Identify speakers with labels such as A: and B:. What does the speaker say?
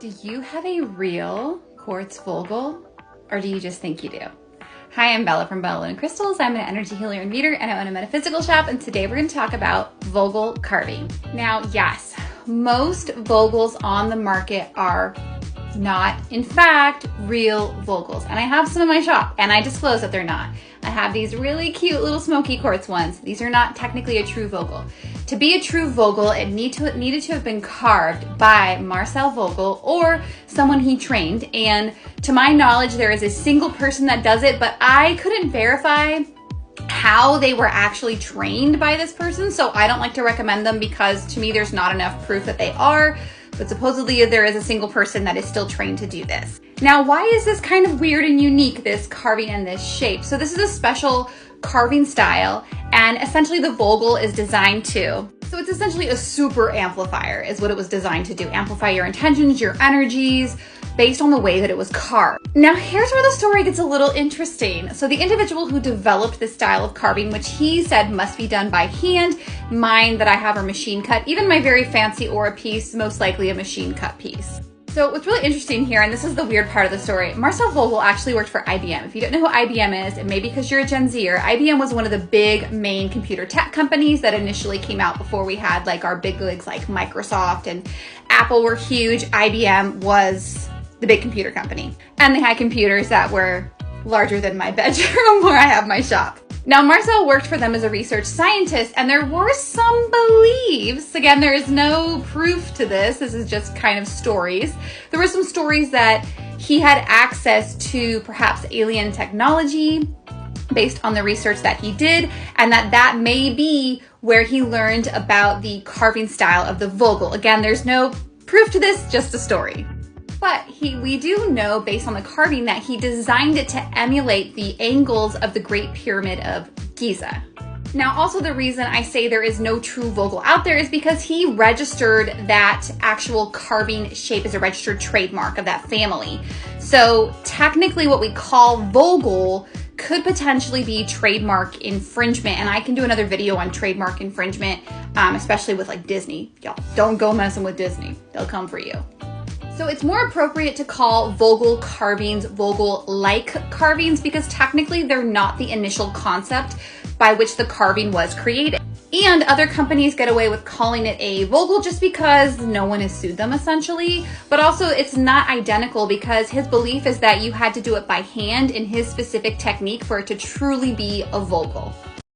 A: Do you have a real quartz Vogel, or do you just think you do? Hi, I'm Bella from Bella and Crystals. I'm an energy healer and reader, and I own a metaphysical shop, and today we're going to talk about Vogel carving. Now, yes, most Vogels on the market are not, in fact, real Vogels. And I have some in my shop, and I disclose that they're not. I have these really cute little smoky quartz ones. These are not technically a true Vogel. To be a true Vogel, it needed to have been carved by Marcel Vogel or someone he trained. And to my knowledge, there is a single person that does it, but I couldn't verify how they were actually trained by this person. So I don't like to recommend them because to me, there's not enough proof that they are. But supposedly there is a single person that is still trained to do this. Now, why is this kind of weird and unique, this carving and this shape? So this is a special carving style, and essentially the Vogel is designed to, so it's essentially a super amplifier is what it was designed to do. Amplify your intentions, your energies, based on the way that it was carved. Now, here's where the story gets a little interesting. So the individual who developed this style of carving, which he said must be done by hand, mine that I have are machine cut, even my very fancy aura piece, most likely a machine cut piece. So what's really interesting here, and this is the weird part of the story, Marcel Vogel actually worked for IBM. If you don't know who IBM is, and maybe because you're a Gen Zer, IBM was one of the big main computer tech companies that initially came out before we had like our big wigs like Microsoft and Apple were huge. IBM was the big computer company. And they had computers that were larger than my bedroom where I have my shop. Now, Marcel worked for them as a research scientist, and there were some beliefs, again, there is no proof to this is just kind of stories. There were some stories that he had access to perhaps alien technology based on the research that he did, and that may be where he learned about the carving style of the Vogel. Again, there's no proof to this, just a story. But we do know, based on the carving, that he designed it to emulate the angles of the Great Pyramid of Giza. Now, also the reason I say there is no true Vogel out there is because he registered that actual carving shape as a registered trademark of that family. So technically what we call Vogel could potentially be trademark infringement. And I can do another video on trademark infringement, especially with like Disney. Y'all, don't go messing with Disney. They'll come for you. So it's more appropriate to call Vogel carvings Vogel-like carvings because technically they're not the initial concept by which the carving was created. And other companies get away with calling it a Vogel just because no one has sued them essentially. But also it's not identical because his belief is that you had to do it by hand in his specific technique for it to truly be a Vogel.